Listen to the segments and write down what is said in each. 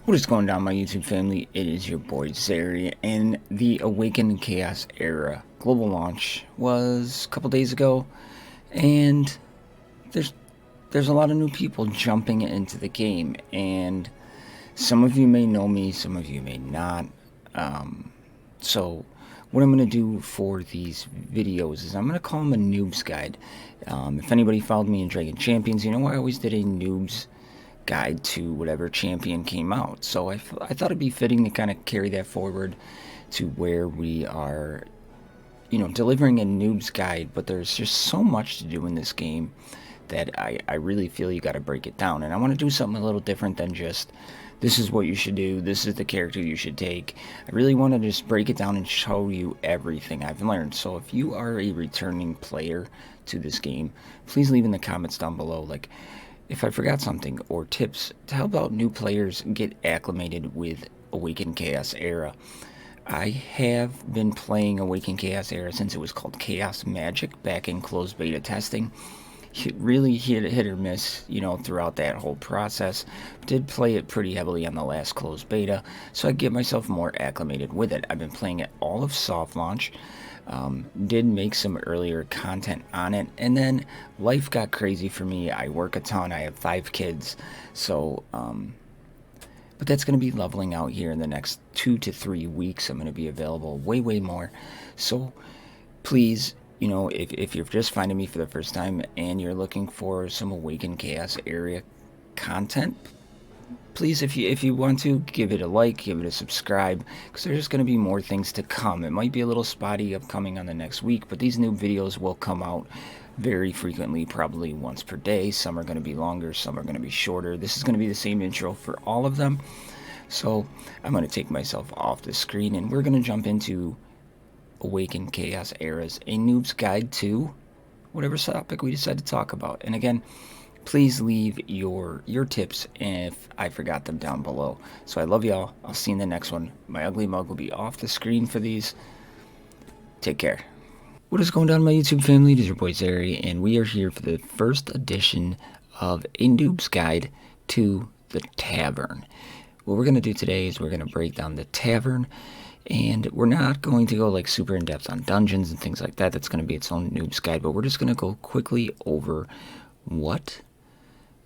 What is going on, my YouTube family? It is your boy Zeri, and the Awaken Chaos Era global launch was a couple days ago, and there's a lot of new people jumping into the game, and some of you may know me, some of you may not. So what I'm going to do for these videos is I'm going to call them a Noobs guide. If anybody followed me in Dragon Champions, you know I always did a Noobs guide to whatever champion came out. So I thought it'd be fitting to kind of carry that forward to where we are, delivering a Noobs guide, but there's just so much to do in this game that I really feel you got to break it down. And I want to do something a little different than just, this is what you should do, this is the character you should take. I really want to just break it down and show you everything I've learned. So if you are a returning player to this game, please leave in the comments down below, like, if I forgot something, or tips to help out new players get acclimated with Awaken Chaos Era. I have been playing Awaken Chaos Era since it was called Chaos Magic back in closed beta testing. It really hit or miss, throughout that whole process. Did play it pretty heavily on the last closed beta, so I get myself more acclimated with it. I've been playing it all of soft launch. Did make some earlier content on it, and then life got crazy for me. I work a ton. I have 5 kids, so but that's going to be leveling out here in the next 2 to 3 weeks. I'm going to be available way more. So please, if you're just finding me for the first time and you're looking for some Awaken Chaos area content, please, if you want to, give it a like, give it a subscribe, because there's going to be more things to come. It might be a little spotty upcoming on the next week, but these new videos will come out very frequently, probably once per day. Some are going to be longer, some are going to be shorter. This is going to be the same intro for all of them. So I'm going to take myself off the screen, and we're going to jump into Awaken Chaos Era's A Noob's Guide to whatever topic we decide to talk about. And again, please leave your tips if I forgot them down below. So I love y'all. I'll see you in the next one. My ugly mug will be off the screen for these. Take care. What is going on, my YouTube family? It is your boy Zeri, and we are here for the first edition of A Noob's Guide to the Tavern. What we're going to do today is we're going to break down the Tavern, and we're not going to go like super in depth on dungeons and things like that. That's going to be its own Noob's Guide, but we're just going to go quickly over what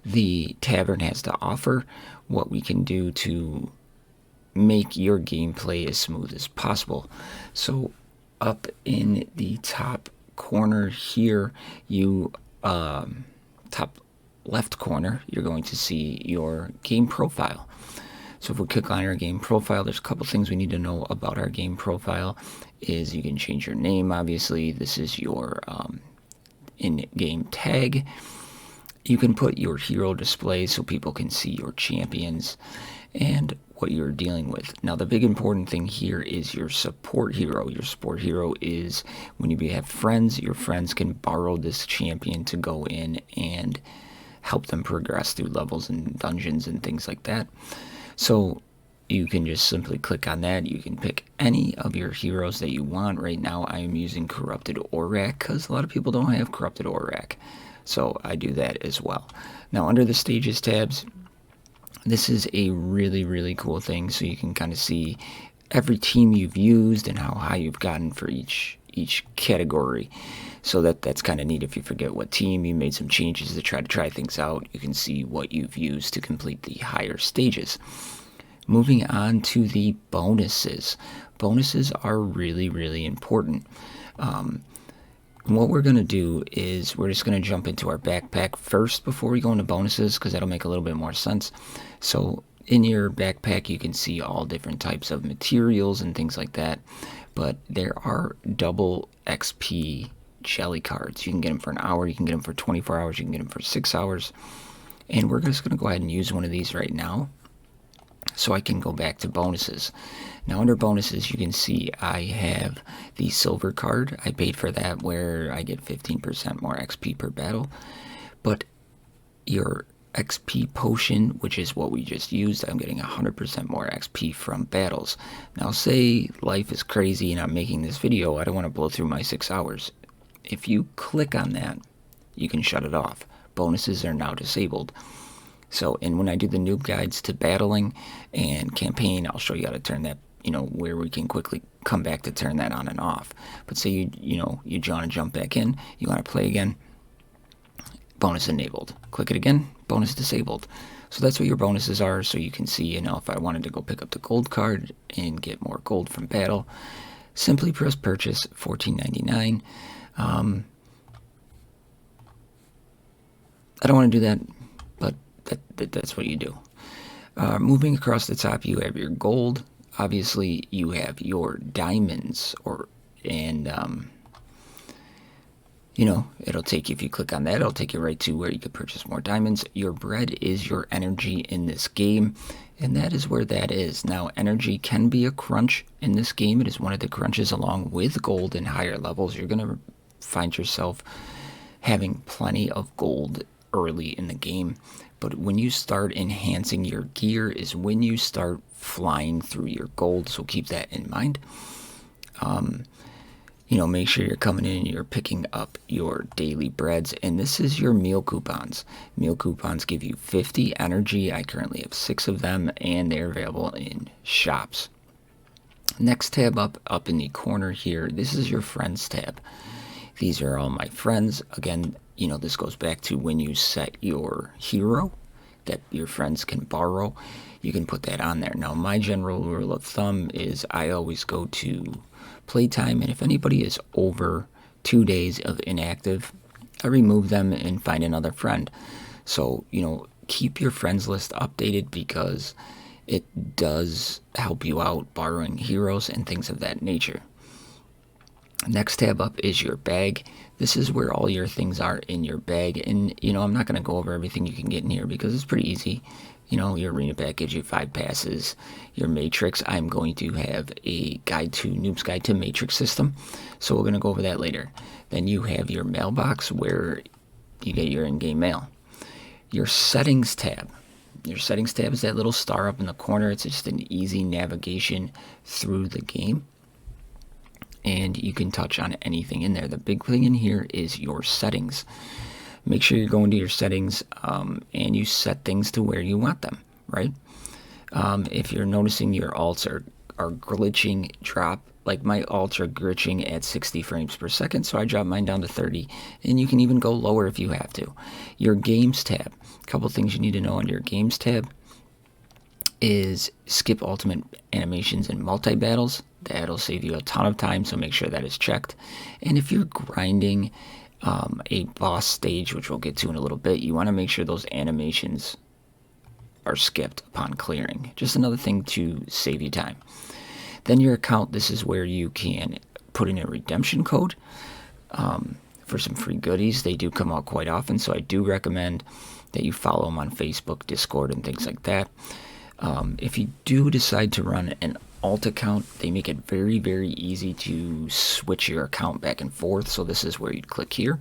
the Tavern has to offer, what we can do to make your gameplay as smooth as possible. So up in the top corner here, top left corner, you're going to see your game profile. So if we click on our game profile, there's a couple things we need to know about our game profile. Is you can change your name, obviously. This is your in-game tag. You can put your hero display so people can see your champions and what you're dealing with. Now, the big important thing here is your support hero. Your support hero is when you have friends, your friends can borrow this champion to go in and help them progress through levels and dungeons and things like that. So you can just simply click on that. You can pick any of your heroes that you want. Right now, I am using Corrupted Orak because a lot of people don't have Corrupted Orak. So I do that as well. Now, under the Stages tabs, this is a really cool thing. So you can kind of see every team you've used and how high you've gotten for each category. So that's kind of neat. If you forget what team, you made some changes to try things out, you can see what you've used to complete the higher stages. Moving on to the bonuses. Bonuses are really important. What we're going to do is we're just going to jump into our backpack first before we go into bonuses, because that'll make a little bit more sense. So in your backpack, you can see all different types of materials and things like that, but there are double XP jelly cards. You can get them for an hour, you can get them for 24 hours, you can get them for 6 hours, and we're just going to go ahead and use one of these right now so I can go back to bonuses. Now, under bonuses, you can see I have the silver card. I paid for that, where I get 15% more XP per battle. But your XP potion, which is what we just used, I'm getting 100% more XP from battles. Now, say life is crazy and I'm making this video, I don't want to blow through my 6 hours. If you click on that, you can shut it off. Bonuses are now disabled. So, and when I do the noob guides to battling and campaign, I'll show you how to turn that, where we can quickly come back to turn that on and off. But say you want to jump back in, you want to play again, bonus enabled. Click it again, bonus disabled. So that's what your bonuses are, so you can see, if I wanted to go pick up the gold card and get more gold from battle, simply press purchase, $14.99. I don't want to do that, but that's what you do. Moving across the top, you have your gold. Obviously, you have your diamonds, it'll take you, if you click on that, it'll take you right to where you can purchase more diamonds. Your bread is your energy in this game, and that is where that is. Now, energy can be a crunch in this game. It is one of the crunches along with gold in higher levels. You're going to find yourself having plenty of gold early in the game, but when you start enhancing your gear is when you start flying through your gold, so keep that in mind. Make sure you're coming in and you're picking up your daily breads, and this is your meal coupons. Meal coupons give you 50 energy. I currently have 6 of them, and they're available in shops. Next tab up in the corner here, this is your friends tab. These are all my friends. Again, this goes back to when you set your hero that your friends can borrow, you can put that on there. Now, my general rule of thumb is I always go to playtime, and if anybody is over 2 days of inactive, I remove them and find another friend. So, keep your friends list updated, because it does help you out borrowing heroes and things of that nature. Next tab up is your bag. This is where all your things are in your bag, and I'm not going to go over everything you can get in here because it's pretty easy. Your arena pack gives you 5 passes. Your matrix, I'm going to have a Noobs Guide to Matrix system, so we're going to go over that later. Then you have your mailbox where you get your in-game mail. Your settings tab. Your settings tab is that little star up in the corner. It's just an easy navigation through the game, and you can touch on anything in there. The big thing in here is your settings. Make sure you're going to your settings and you set things to where you want them, right? If you're noticing your alts are glitching, drop, like my alts are glitching at 60 frames per second, so I drop mine down to 30, and you can even go lower if you have to. Your games tab, a couple things you need to know on your games tab is skip ultimate animations and multi-battles. That'll save you a ton of time, so make sure that is checked. And if you're grinding a boss stage, which we'll get to in a little bit, you want to make sure those animations are skipped upon clearing. Just another thing to save you time. Then your account, this is where you can put in a redemption code for some free goodies. They do come out quite often, so I do recommend that you follow them on Facebook, Discord, and things like that. If you do decide to run an alt account, they make it very, very easy to switch your account back and forth. So this is where you'd click here,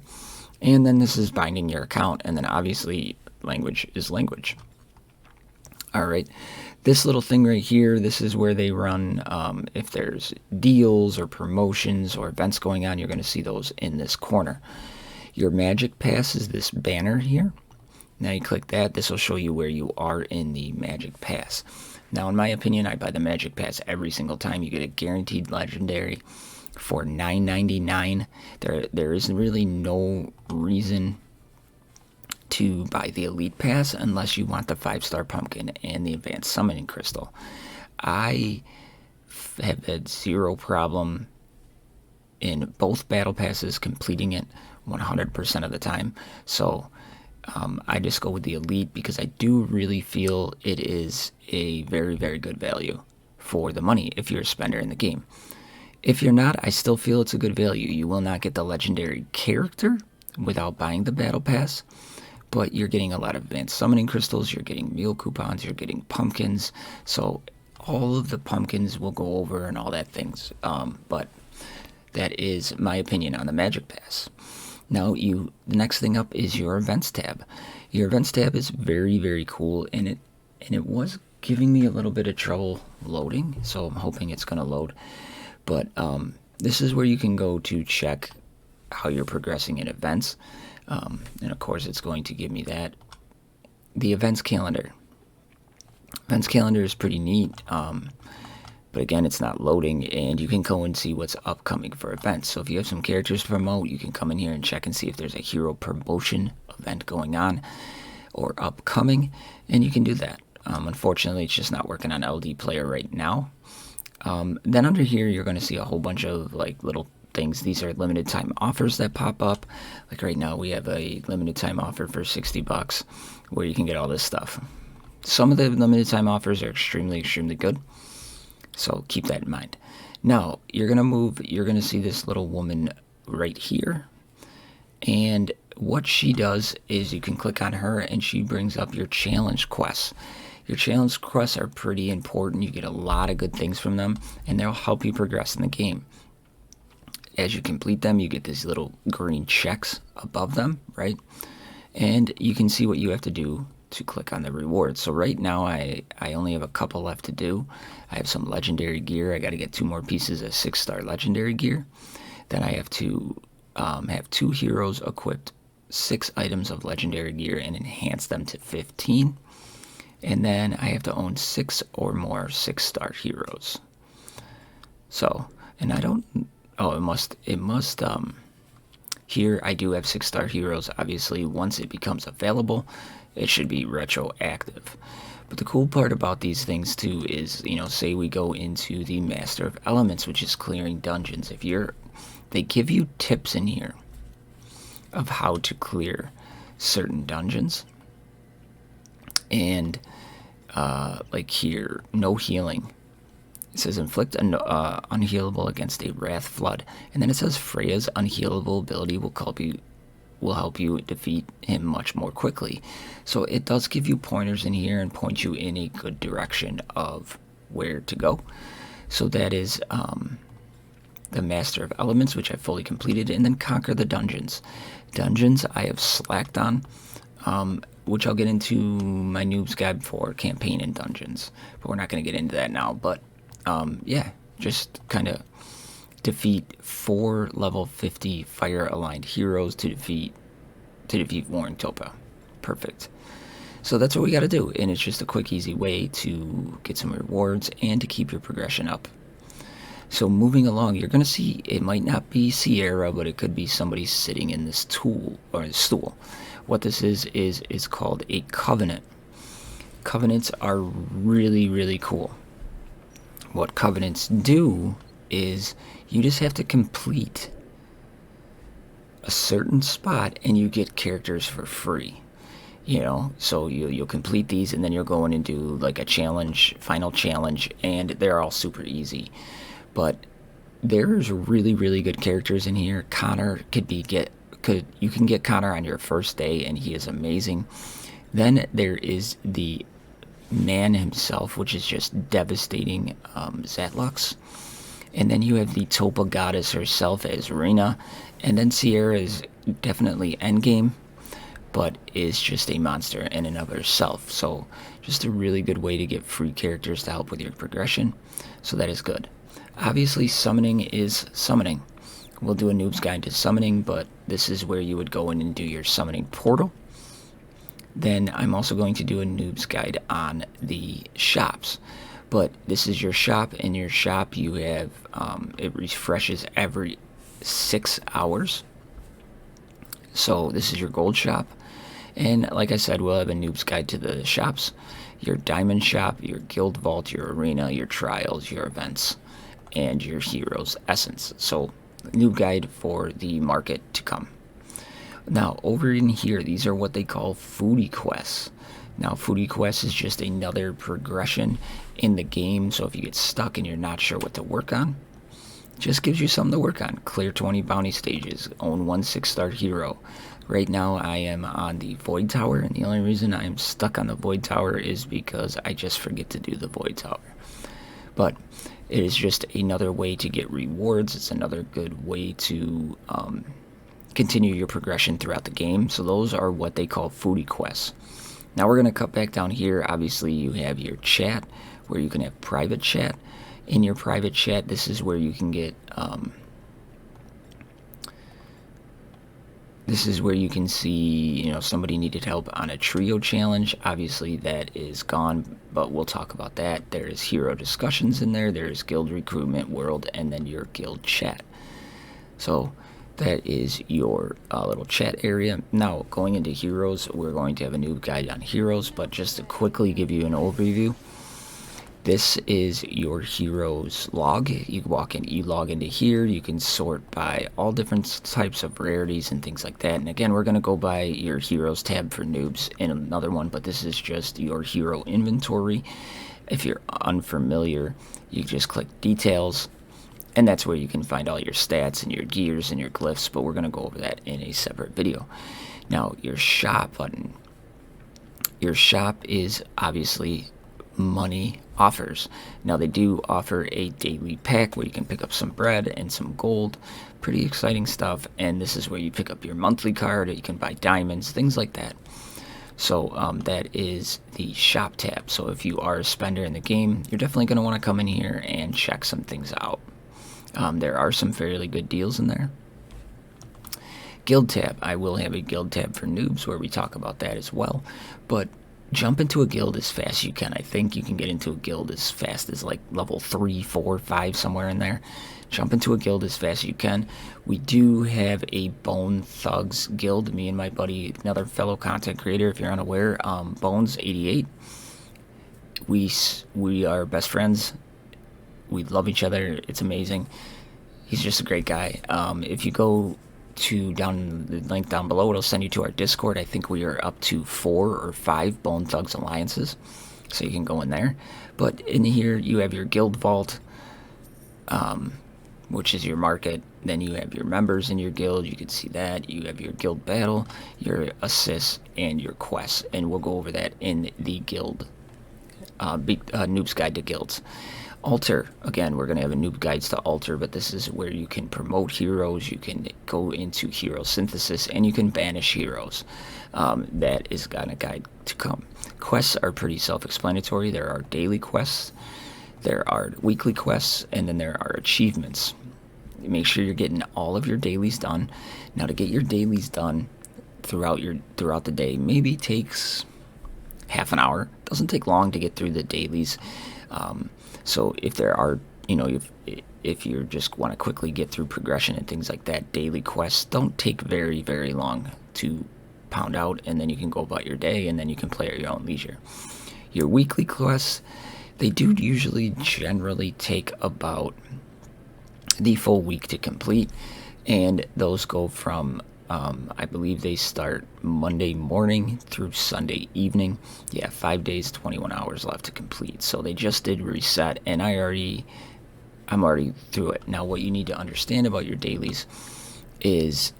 and then this is binding your account, and then obviously language is language. All right, this little thing right here, this is where they run, if there's deals or promotions or events going on, you're going to see those in this corner. Your magic pass is this banner here. Now you click that, this will show you where you are in the magic pass. Now, in my opinion, I buy the magic pass every single time. You get a guaranteed legendary for $9.99. There is really no reason to buy the elite pass unless you want the 5-star pumpkin and the advanced summoning crystal. I have had zero problem in both battle passes completing it 100% of the time. So I just go with the elite because I do really feel it is a very, very good value for the money if you're a spender in the game. If you're not, I still feel it's a good value. You will not get the legendary character without buying the battle pass, but you're getting a lot of advanced summoning crystals, you're getting meal coupons, you're getting pumpkins. So all of the pumpkins will go over and all that things. But that is my opinion on the magic pass. Now, the next thing up is your events tab. Your events tab is very, very cool, and it was giving me a little bit of trouble loading, so I'm hoping it's going to load. But this is where you can go to check how you're progressing in events, and of course it's going to give me that. the events calendar. Events calendar is pretty neat, but again, it's not loading, and you can go and see what's upcoming for events. So if you have some characters to promote, you can come in here and check and see if there's a hero promotion event going on or upcoming, and you can do that. Unfortunately, it's just not working on LD Player right now. Then under here, you're going to see a whole bunch of like little things. These are limited time offers that pop up. Like right now, we have a limited time offer for $60 where you can get all this stuff. Some of the limited time offers are extremely good. So keep that in mind. Now, you're going to see this little woman right here. And what she does is you can click on her and she brings up your challenge quests. Your challenge quests are pretty important. You get a lot of good things from them, and they'll help you progress in the game. As you complete them, you get these little green checks above them, right? And you can see what you have to do to click on the rewards. So right now I only have a couple left to do. I have some legendary gear. I got to get 2 more pieces of 6-star legendary gear. Then I have to have 2 heroes equipped 6 items of legendary gear and enhance them to 15. And then I have to own 6 or more 6-star heroes. So, and I don't, oh, it must, here I do have 6-star heroes. Obviously, once it becomes available, it should be retroactive. But the cool part about these things too is, say we go into the Master of Elements, which is clearing dungeons. They give you tips in here of how to clear certain dungeons. And like here, no healing. It says inflict unhealable against a wrath flood, and then it says Freya's unhealable ability will help you defeat him much more quickly. So it does give you pointers in here and point you in a good direction of where to go. So that is the Master of Elements, which I fully completed, and then conquer the dungeons. Dungeons I have slacked on, which I'll get into my Noobs guide for campaign and dungeons, but we're not going to get into that now. But yeah, just kind of defeat 4 level 50 fire aligned heroes to defeat Warring Topa. Perfect. So that's what we got to do, and it's just a quick, easy way to get some rewards and to keep your progression up. So moving along, you're going to see it might not be Sierra, but it could be somebody sitting in this stool. What this is it's called a covenant. Covenants are really cool. What covenants do is you just have to complete a certain spot and you get characters for free. So you'll complete these and then you'll go in and do like a challenge, final challenge, and they're all super easy. But there's really good characters in here. Connor you can get Connor on your first day and he is amazing. Then there is the man himself, which is just devastating, Zatlux. And then you have the Topa goddess herself as Rena. And then Sierra is definitely endgame, but is just a monster in and of herself. So just a really good way to get free characters to help with your progression. So that is good. Obviously, summoning is summoning. We'll do a Noobs guide to summoning, but this is where you would go in and do your summoning portal. Then I'm also going to do a Noobs guide on the shops. But this is your shop. In your shop, you have, it refreshes every 6 hours. So this is your gold shop. And like I said, we'll have a Noobs guide to the shops. Your diamond shop, your guild vault, your arena, your trials, your events, and your heroes essence. So new guide for the market to come. Now over in here, these are what they call foodie quests. Now foodie quests is just another progression in the game. So if you get stuck and you're not sure what to work on, it just gives you something to work on. Clear 20 bounty stages, own 1 6-star hero. Right now I am on the Void Tower, and the only reason I am stuck on the Void Tower is because I just forget to do the Void Tower. But it is just another way to get rewards. It's another good way to continue your progression throughout the game. So those are what they call foodie quests. Now we're going to cut back down here. Obviously you have your chat, where you can have private chat. In your private chat, this is where you can get This is where you can see, somebody needed help on a trio challenge. Obviously, that is gone, but we'll talk about that. There is hero discussions in there. There is guild recruitment world, and then your guild chat. So that is your little chat area. Now, going into heroes, we're going to have a new guide on heroes, but just to quickly give you an overview, this is your heroes log. You walk in, you log into here. You can sort by all different types of rarities and things like that. And again, we're going to go by your heroes tab for noobs in another one, but this is just your hero inventory. If you're unfamiliar, you just click details, and that's where you can find all your stats and your gears and your glyphs, but we're going to go over that in a separate video. Now, your shop button. Your shop is obviously money offers. Now, they do offer a daily pack where you can pick up some bread and some gold. Pretty exciting stuff. And this is where you pick up your monthly card. You can buy diamonds, things like that. So that is the shop tab. So if you are a spender in the game, you're definitely going to want to come in here and check some things out. There are some fairly good deals in there. Guild tab. I will have a guild tab for noobs where we talk about that as well. But jump into a guild as fast as you can. I think you can get into a guild as fast as like level 3, 4, 5, somewhere in there. Jump into a guild as fast as you can. We do have a Bone Thugs guild. Me and my buddy, another fellow content creator, if you're unaware, Bones88. We are best friends. We love each other. It's amazing. He's just a great guy. If you go to down the link down below, it'll send you to our Discord. I think we are up to 4 or 5 Bone Thugs alliances, so you can go in there. But in here you have your guild vault, which is your market. Then you have your members in your guild. You can see that. You have your guild battle, your assists, and your quests, and we'll go over that in the guild Noob's Guide to Guilds. Altar, again, we're going to have a noob guides to altar, but this is where you can promote heroes, you can go into hero synthesis, and you can banish heroes. That is got a guide to come. Quests are pretty self-explanatory. There are daily quests, there are weekly quests, and then there are achievements. Make sure you're getting all of your dailies done. Now, to get your dailies done throughout the day, maybe takes half an hour. Doesn't take long to get through the dailies. So if there are, if you just want to quickly get through progression and things like that, daily quests don't take very, very long to pound out, and then you can go about your day, and then you can play at your own leisure. Your weekly quests, they do usually generally take about the full week to complete, and those go from I believe they start Monday morning through Sunday evening. Yeah, 5 days, 21 hours left to complete. So they just did reset, and I'm already through it. Now, what you need to understand about your dailies is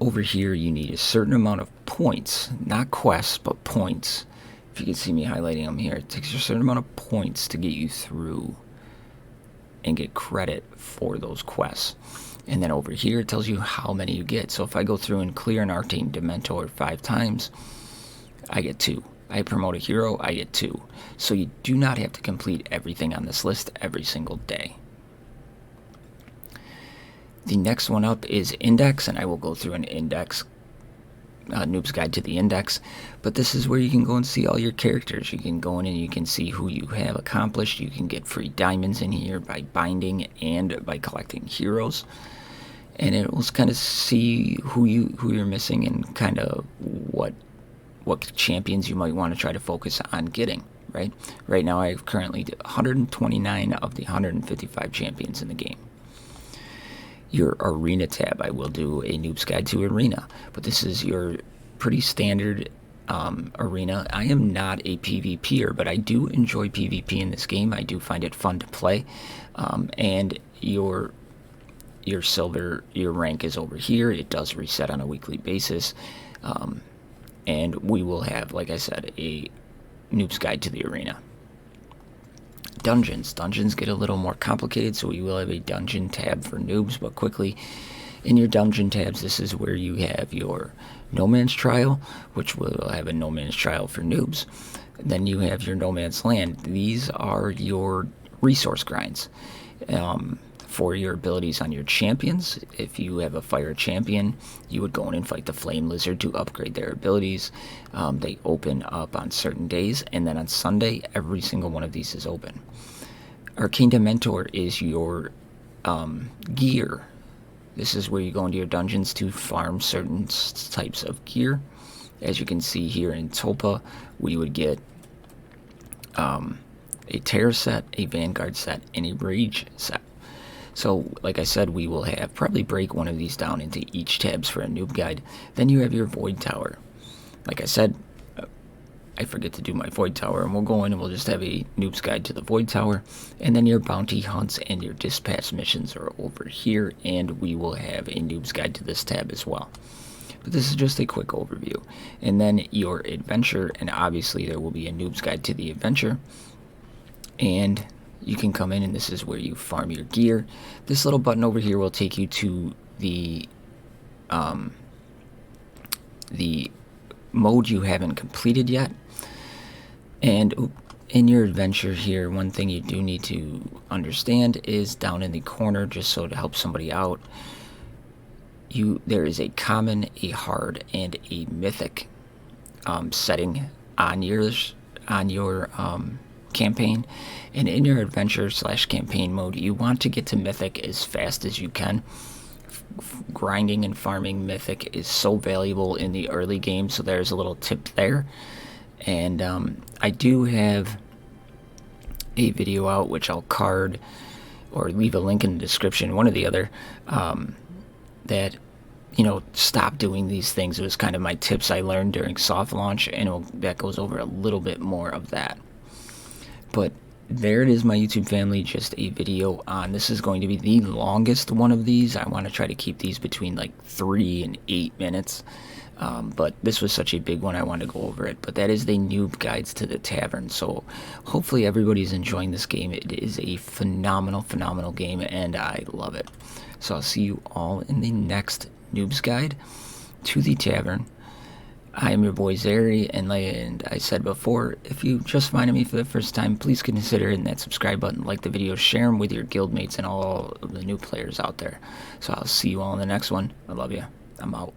over here you need a certain amount of points, not quests, but points. If you can see me highlighting them here, it takes a certain amount of points to get you through and get credit for those quests. And then over here it tells you how many you get. So if I go through and clear an Arcane Dementor 5 times, I get 2. I promote a hero, I get 2. So you do not have to complete everything on this list every single day. The next one up is Index, and I will go through an Index, Noob's Guide to the Index. But this is where you can go and see all your characters. You can go in and you can see who you have accomplished. You can get free diamonds in here by binding and by collecting heroes. And it will kind of see who you're missing and kind of what champions you might want to try to focus on getting, right? Right now I have currently 129 of the 155 champions in the game. Your Arena tab, I will do a Noob's Guide to Arena, but this is your pretty standard arena. I am not a PvPer, but I do enjoy PvP in this game. I do find it fun to play, and your silver, your rank is over here. It does reset on a weekly basis, and we will have, like I said, a Noob's Guide to the Arena. Dungeons get a little more complicated, so we will have a dungeon tab for noobs. But quickly, in your dungeon tabs, this is where you have your No Man's Trial, which will have a No Man's Trial for noobs. Then you have your No Man's Land. These are your resource grinds. for your abilities on your champions. If you have a fire champion, you would go in and fight the flame lizard to upgrade their abilities. They open up on certain days, and then on Sunday, every single one of these is open. Arcane Dominator is your gear. This is where you go into your dungeons to farm certain types of gear. As you can see here in Tulpa, we would get a Terror set, a Vanguard set, and a Rage set. So, like I said, we will have probably break one of these down into each tabs for a noob guide. Then you have your Void Tower. Like I said, I forget to do my Void Tower, and we'll go in and we'll just have a noob's guide to the Void Tower. And then your bounty hunts and your dispatch missions are over here, and we will have a noob's guide to this tab as well. But this is just a quick overview. And then your adventure, and obviously there will be a noob's guide to the adventure. And you can come in, and this is where you farm your gear. This little button over here will take you to the mode you haven't completed yet. And in your adventure here, one thing you do need to understand is down in the corner, just so to help somebody out, there is a common, a hard, and a mythic setting on your campaign. And in your adventure / campaign mode, you want to get to mythic as fast as you can. Grinding and farming mythic is so valuable in the early game, so there's a little tip there. And I do have a video out, which I'll card or leave a link in the description, one or the other, that, you know, stop doing these things. It was kind of my tips I learned during soft launch, and that goes over a little bit more of that. But there it is, my YouTube family, just a video on, this is going to be the longest one of these. I want to try to keep these between like 3 and 8 minutes. But this was such a big one, I wanted to go over it. But that is the noob guides to the tavern. So hopefully everybody's enjoying this game. It is a phenomenal game, and I love it. So I'll see you all in the next noob's guide to the tavern. I am your boy Zary, and I said before, if you just finding me for the first time, please consider hitting that subscribe button, like the video, share them with your guildmates and all of the new players out there. So I'll see you all in the next one. I love you. I'm out.